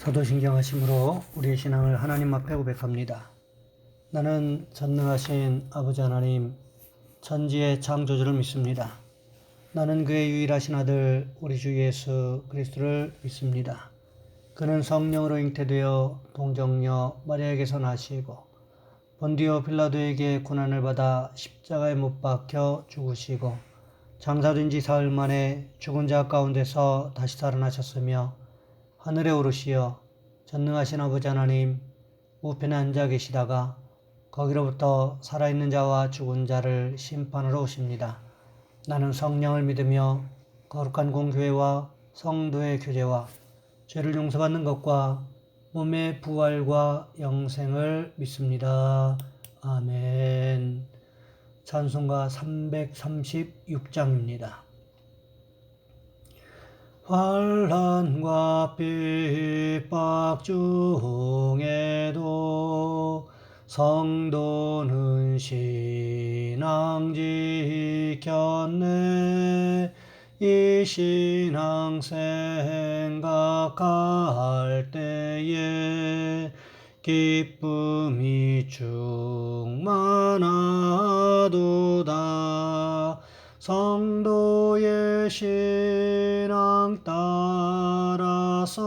사도신경하심으로 우리의 신앙을 하나님 앞에 고백합니다. 나는 전능하신 아버지 하나님, 천지의 창조주를 믿습니다. 나는 그의 유일하신 아들 우리 주 예수 그리스도를 믿습니다. 그는 성령으로 잉태되어 동정녀 마리아에게서 나시고 본디오 빌라도에게 고난을 받아 십자가에 못 박혀 죽으시고 장사된 지 사흘 만에 죽은 자 가운데서 다시 살아나셨으며 하늘에 오르시어 전능하신 아버지 하나님 우편에 앉아 계시다가 거기로부터 살아있는 자와 죽은 자를 심판하러 오십니다. 나는 성령을 믿으며 거룩한 공교회와 성도의 교제와 죄를 용서받는 것과 몸의 부활과 영생을 믿습니다. 아멘. 찬송가 336장입니다. 환난과 핍박 중에도 성도는 신앙 지켰네. 이 신앙 생각할 때에 기쁨이 충만하도다. 성도의 신앙 따라서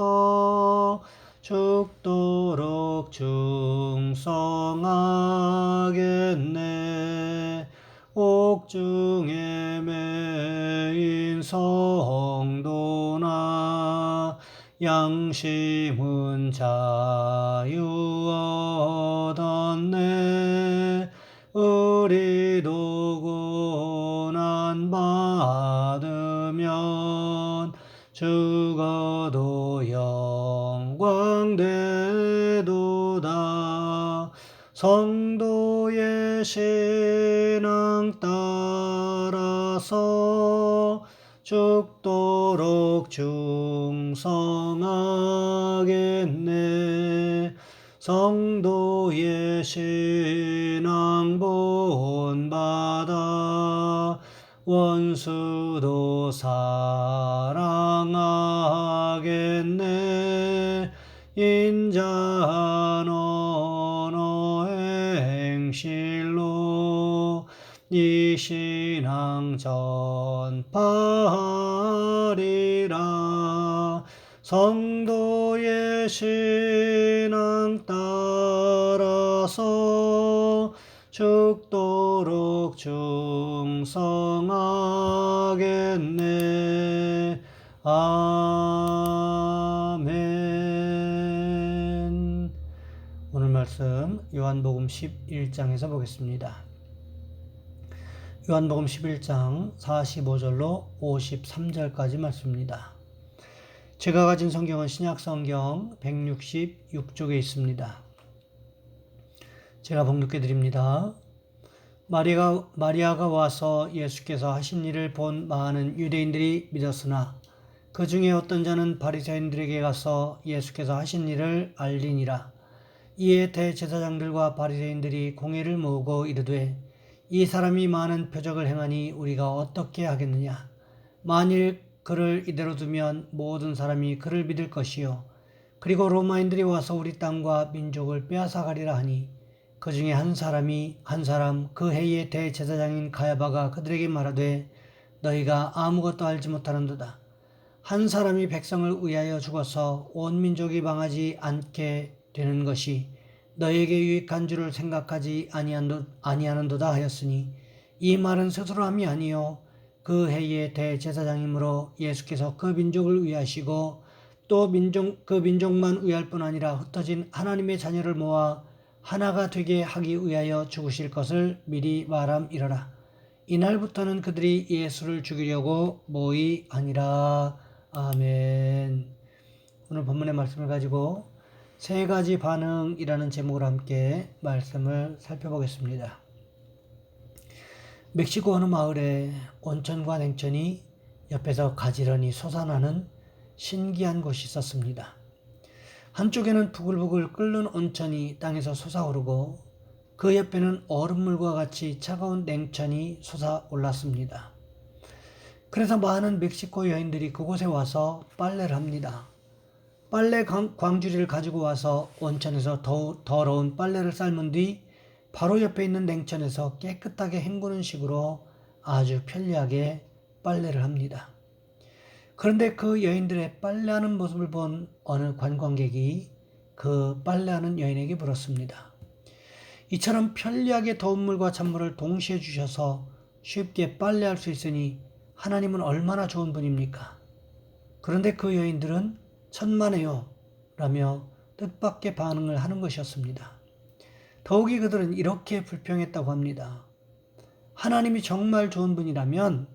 죽도록 충성하겠네. 옥중에 매인 성도나 양심은 자유 얻었네. 우리도 고난 받으면 죽어도 영광 되도다. 성도의 신앙 따라서 죽도록 충성하겠네. 성도의 신앙 본받아 원수도 사랑하겠네. 인자한 언어의 행실로 이 신앙 전파하리라. 성도의 신앙 따라서 죽도록 충성하겠네. 아멘. 오늘 말씀 요한복음 11장에서 보겠습니다. 요한복음 11장 45절로 53절까지 말씀입니다. 제가 가진 성경은 신약성경 166쪽에 있습니다. 제가 봉독해 드립니다. 마리아가 와서 예수께서 하신 일을 본 많은 유대인들이 믿었으나 그 중에 어떤 자는 바리새인들에게 가서 예수께서 하신 일을 알리니라. 이에 대제사장들과 바리새인들이 공회를 모으고 이르되 이 사람이 많은 표적을 행하니 우리가 어떻게 하겠느냐. 만일 그를 이대로 두면 모든 사람이 그를 믿을 것이요 그리고 로마인들이 와서 우리 땅과 민족을 빼앗아가리라 하니 그 중에 한 사람 그 해의 대제사장인 가야바가 그들에게 말하되 너희가 아무것도 알지 못하는도다. 한 사람이 백성을 위하여 죽어서 온 민족이 망하지 않게 되는 것이 너희에게 유익한 줄을 생각하지 아니하는도다 하였으니 이 말은 스스로 함이 아니요 그 해의 대제사장이므로 예수께서 그 민족을 위하시고 또 그 민족만 위할 뿐 아니라 흩어진 하나님의 자녀를 모아 하나가 되게 하기 위하여 죽으실 것을 미리 말함이러라. 이날부터는 그들이 예수를 죽이려고 모의하니라. 아멘. 오늘 본문의 말씀을 가지고 세 가지 반응이라는 제목으로 함께 말씀을 살펴보겠습니다. 멕시코 어느 마을에 온천과 냉천이 옆에서 가지런히 솟아나는 신기한 곳이 있었습니다. 한쪽에는 부글부글 끓는 온천이 땅에서 솟아오르고 그 옆에는 얼음물과 같이 차가운 냉천이 솟아올랐습니다. 그래서 많은 멕시코 여인들이 그곳에 와서 빨래를 합니다. 빨래 광주리를 가지고 와서 온천에서 더러운 빨래를 삶은 뒤 바로 옆에 있는 냉천에서 깨끗하게 헹구는 식으로 아주 편리하게 빨래를 합니다. 그런데 그 여인들의 빨래하는 모습을 본 어느 관광객이 그 빨래하는 여인에게 물었습니다. 이처럼 편리하게 더운 물과 찬물을 동시에 주셔서 쉽게 빨래할 수 있으니 하나님은 얼마나 좋은 분입니까? 그런데 그 여인들은 천만에요 라며 뜻밖의 반응을 하는 것이었습니다. 더욱이 그들은 이렇게 불평했다고 합니다. 하나님이 정말 좋은 분이라면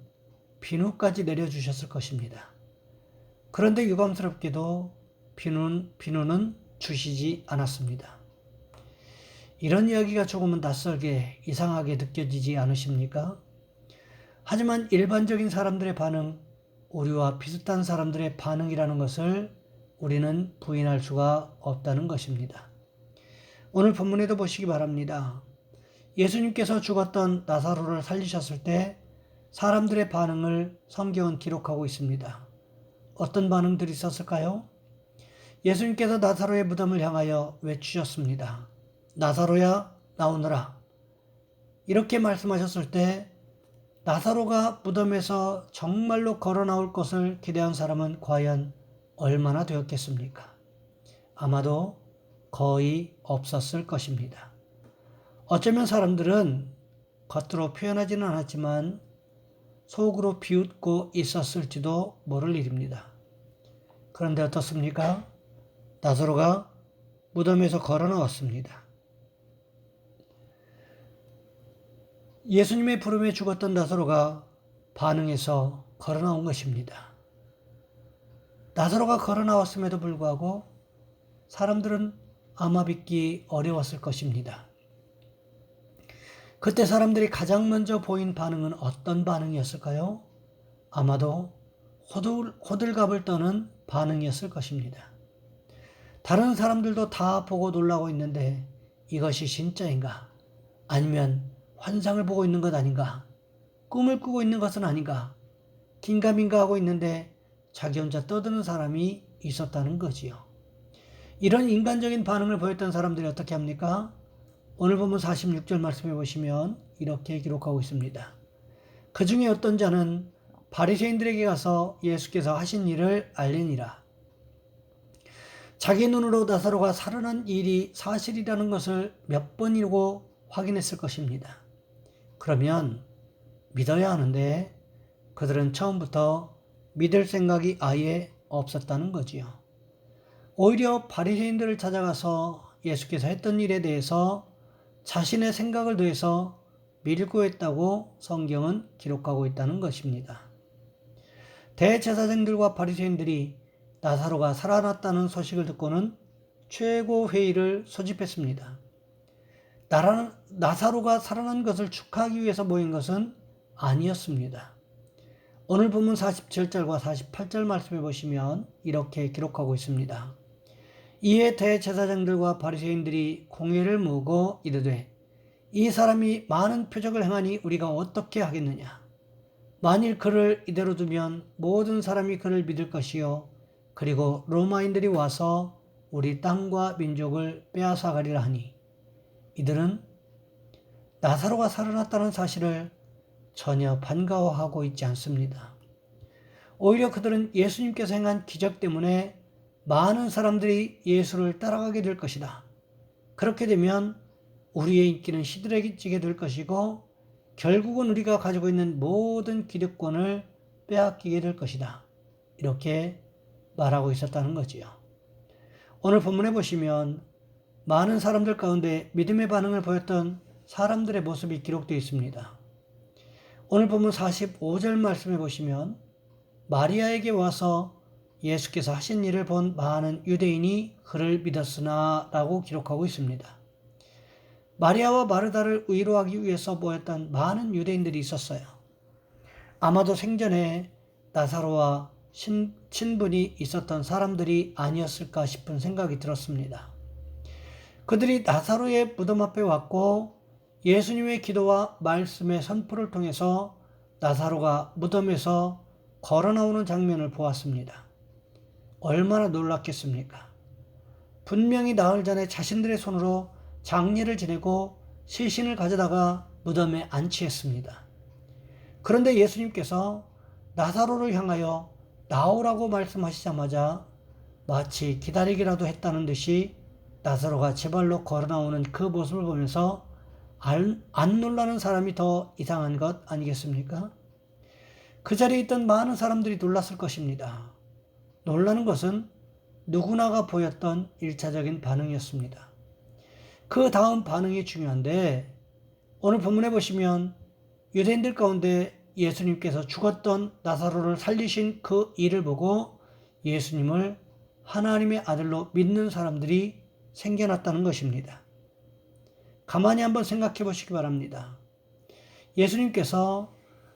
비누까지 내려주셨을 것입니다. 그런데 유감스럽게도 비누는 주시지 않았습니다. 이런 이야기가 조금은 낯설게 이상하게 느껴지지 않으십니까? 하지만 일반적인 사람들의 반응, 우리와 비슷한 사람들의 반응이라는 것을 우리는 부인할 수가 없다는 것입니다. 오늘 본문에도 보시기 바랍니다. 예수님께서 죽었던 나사로를 살리셨을 때 사람들의 반응을 성경은 기록하고 있습니다. 어떤 반응들이 있었을까요? 예수님께서 나사로의 무덤을 향하여 외치셨습니다. 나사로야 나오너라. 이렇게 말씀하셨을 때 나사로가 무덤에서 정말로 걸어 나올 것을 기대한 사람은 과연 얼마나 되었겠습니까? 아마도 거의 없었을 것입니다. 어쩌면 사람들은 겉으로 표현하지는 않았지만 속으로 비웃고 있었을지도 모를 일입니다. 그런데 어떻습니까? 나사로가 무덤에서 걸어 나왔습니다. 예수님의 부름에 죽었던 나사로가 반응해서 걸어 나온 것입니다. 나사로가 걸어 나왔음에도 불구하고 사람들은 아마 믿기 어려웠을 것입니다. 그때 사람들이 가장 먼저 보인 반응은 어떤 반응이었을까요? 아마도 호들갑을 떠는 반응이었을 것입니다. 다른 사람들도 다 보고 놀라고 있는데 이것이 진짜인가? 아니면 환상을 보고 있는 것 아닌가? 꿈을 꾸고 있는 것은 아닌가? 긴가민가 하고 있는데 자기 혼자 떠드는 사람이 있었다는 거지요. 이런 인간적인 반응을 보였던 사람들이 어떻게 합니까? 오늘 보면 46절 말씀해 보시면 이렇게 기록하고 있습니다. 그 중에 어떤 자는 바리새인들에게 가서 예수께서 하신 일을 알리니라. 자기 눈으로 나사로가 살아난 일이 사실이라는 것을 몇 번이고 확인했을 것입니다. 그러면 믿어야 하는데 그들은 처음부터 믿을 생각이 아예 없었다는 거지요. 오히려 바리새인들을 찾아가서 예수께서 했던 일에 대해서 자신의 생각을 더해서 밀고 했다고 성경은 기록하고 있다는 것입니다. 대제사장들과 바리새인들이 나사로가 살아났다는 소식을 듣고는 최고 회의를 소집했습니다. 나사로가 살아난 것을 축하하기 위해서 모인 것은 아니었습니다. 오늘 본문 47절과 48절 말씀해 보시면 이렇게 기록하고 있습니다. 이에 대제사장들과 바리새인들이 공회를 모으고 이르되 이 사람이 많은 표적을 행하니 우리가 어떻게 하겠느냐? 만일 그를 이대로 두면 모든 사람이 그를 믿을 것이요 그리고 로마인들이 와서 우리 땅과 민족을 빼앗아가리라 하니 이들은 나사로가 살아났다는 사실을 전혀 반가워하고 있지 않습니다. 오히려 그들은 예수님께서 행한 기적 때문에 많은 사람들이 예수를 따라가게 될 것이다. 그렇게 되면 우리의 인기는 시들해지게 될 것이고 결국은 우리가 가지고 있는 모든 기득권을 빼앗기게 될 것이다. 이렇게 말하고 있었다는 거지요. 오늘 본문에 보시면 많은 사람들 가운데 믿음의 반응을 보였던 사람들의 모습이 기록되어 있습니다. 오늘 본문 45절 말씀해 보시면 마리아에게 와서 예수께서 하신 일을 본 많은 유대인이 그를 믿었으나 라고 기록하고 있습니다. 마리아와 마르다를 위로하기 위해서 모였던 많은 유대인들이 있었어요. 아마도 생전에 나사로와 친분이 있었던 사람들이 아니었을까 싶은 생각이 들었습니다. 그들이 나사로의 무덤 앞에 왔고 예수님의 기도와 말씀의 선포를 통해서 나사로가 무덤에서 걸어 나오는 장면을 보았습니다. 얼마나 놀랐겠습니까? 분명히 나흘 전에 자신들의 손으로 장례를 지내고 시신을 가져다가 무덤에 안치했습니다. 그런데 예수님께서 나사로를 향하여 나오라고 말씀하시자마자 마치 기다리기라도 했다는 듯이 나사로가 제 발로 걸어 나오는 그 모습을 보면서 안 놀라는 사람이 더 이상한 것 아니겠습니까? 그 자리에 있던 많은 사람들이 놀랐을 것입니다. 놀라는 것은 누구나가 보였던 1차적인 반응이었습니다. 그 다음 반응이 중요한데, 오늘 본문에 보시면 유대인들 가운데 예수님께서 죽었던 나사로를 살리신 그 일을 보고 예수님을 하나님의 아들로 믿는 사람들이 생겨났다는 것입니다. 가만히 한번 생각해 보시기 바랍니다. 예수님께서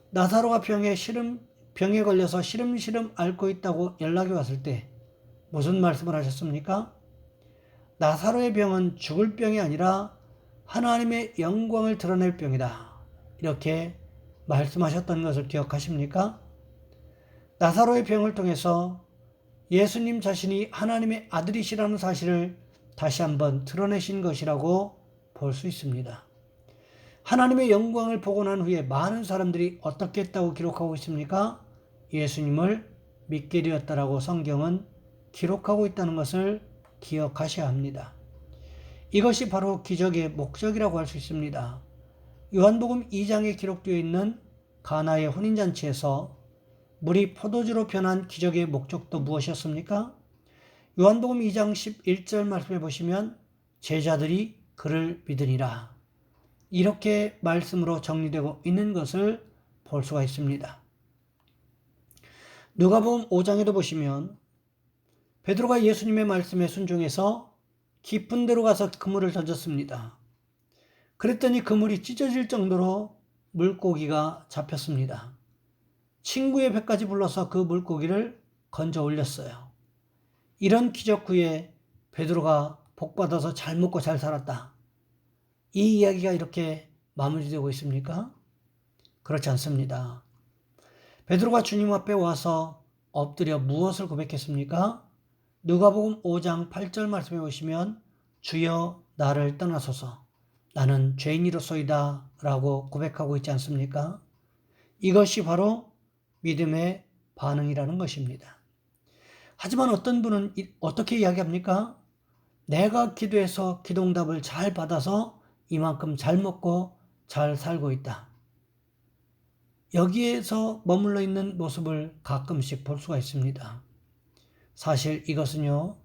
나사로가 병에 걸려서 시름시름 앓고 있다고 연락이 왔을 때 무슨 말씀을 하셨습니까? 나사로의 병은 죽을 병이 아니라 하나님의 영광을 드러낼 병이다. 이렇게 말씀하셨던 것을 기억하십니까? 나사로의 병을 통해서 예수님 자신이 하나님의 아들이시라는 사실을 다시 한번 드러내신 것이라고 볼 수 있습니다. 하나님의 영광을 보고 난 후에 많은 사람들이 어떻게 했다고 기록하고 있습니까? 예수님을 믿게 되었다라고 성경은 기록하고 있다는 것을 기억하셔야 합니다. 이것이 바로 기적의 목적이라고 할 수 있습니다. 요한복음 2장에 기록되어 있는 가나의 혼인잔치에서 물이 포도주로 변한 기적의 목적도 무엇이었습니까? 요한복음 2장 11절 말씀해 보시면 제자들이 그를 믿으니라. 이렇게 말씀으로 정리되고 있는 것을 볼 수가 있습니다. 누가복음 5장에도 보시면 베드로가 예수님의 말씀에 순종해서 깊은 데로 가서 그물을 던졌습니다. 그랬더니 그물이 찢어질 정도로 물고기가 잡혔습니다. 친구의 배까지 불러서 그 물고기를 건져 올렸어요. 이런 기적 후에 베드로가 복받아서 잘 먹고 잘 살았다. 이 이야기가 이렇게 마무리되고 있습니까? 그렇지 않습니다. 베드로가 주님 앞에 와서 엎드려 무엇을 고백했습니까? 누가복음 5장 8절 말씀해 보시면 주여 나를 떠나소서 나는 죄인이로소이다 라고 고백하고 있지 않습니까? 이것이 바로 믿음의 반응이라는 것입니다. 하지만 어떤 분은 어떻게 이야기합니까? 내가 기도해서 기도응답을 잘 받아서 이만큼 잘 먹고 잘 살고 있다. 여기에서 머물러 있는 모습을 가끔씩 볼 수가 있습니다. 사실 이것은요,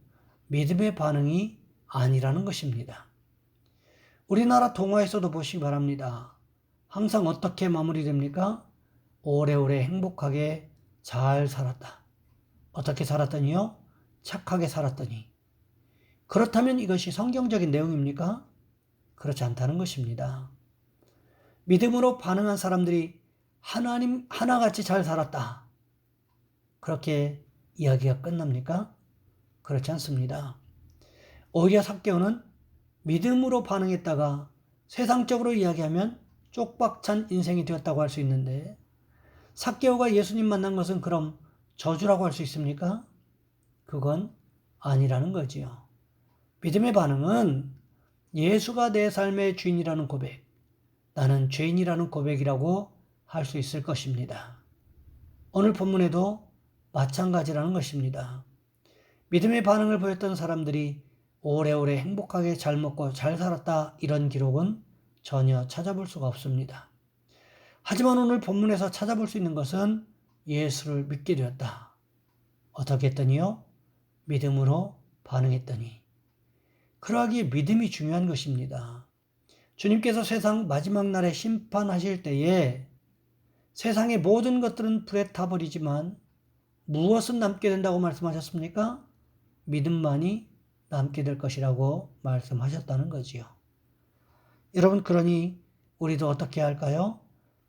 믿음의 반응이 아니라는 것입니다. 우리나라 동화에서도 보시기 바랍니다. 항상 어떻게 마무리됩니까? 오래오래 행복하게 잘 살았다. 어떻게 살았더니요? 착하게 살았더니. 그렇다면 이것이 성경적인 내용입니까? 그렇지 않다는 것입니다. 믿음으로 반응한 사람들이 하나님 하나같이 잘 살았다. 그렇게 이야기가 끝납니까? 그렇지 않습니다. 오히려 삭개오는 믿음으로 반응했다가 세상적으로 이야기하면 쪽박찬 인생이 되었다고 할 수 있는데 삭개오가 예수님 만난 것은 그럼 저주라고 할 수 있습니까? 그건 아니라는 거지요. 믿음의 반응은 예수가 내 삶의 주인이라는 고백, 나는 죄인이라는 고백이라고 할 수 있을 것입니다. 오늘 본문에도 마찬가지라는 것입니다. 믿음의 반응을 보였던 사람들이 오래오래 행복하게 잘 먹고 잘 살았다 이런 기록은 전혀 찾아볼 수가 없습니다. 하지만 오늘 본문에서 찾아볼 수 있는 것은 예수를 믿게 되었다. 어떻게 했더니요? 믿음으로 반응했더니. 그러하기에 믿음이 중요한 것입니다. 주님께서 세상 마지막 날에 심판하실 때에 세상의 모든 것들은 불에 타버리지만 무엇은 남게 된다고 말씀하셨습니까? 믿음만이 남게 될 것이라고 말씀하셨다는 거지요. 여러분, 그러니 우리도 어떻게 할까요?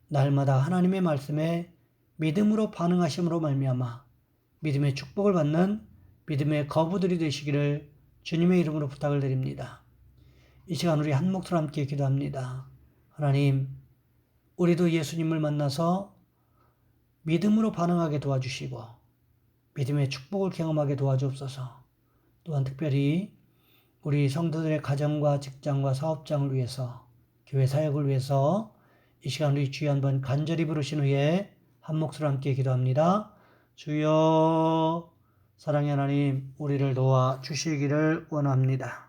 날마다 하나님의 말씀에 믿음으로 반응하심으로 말미암아 믿음의 축복을 받는 믿음의 거부들이 되시기를 주님의 이름으로 부탁을 드립니다. 이 시간 우리 한 목소리로 함께 기도합니다. 하나님, 우리도 예수님을 만나서 믿음으로 반응하게 도와주시고 믿음의 축복을 경험하게 도와주옵소서. 또한 특별히 우리 성도들의 가정과 직장과 사업장을 위해서, 교회 사역을 위해서 이 시간 우리 주여 한번 간절히 부르신 후에 한 목소리로 함께 기도합니다. 주여, 사랑의 하나님, 우리를 도와 주시기를 원합니다.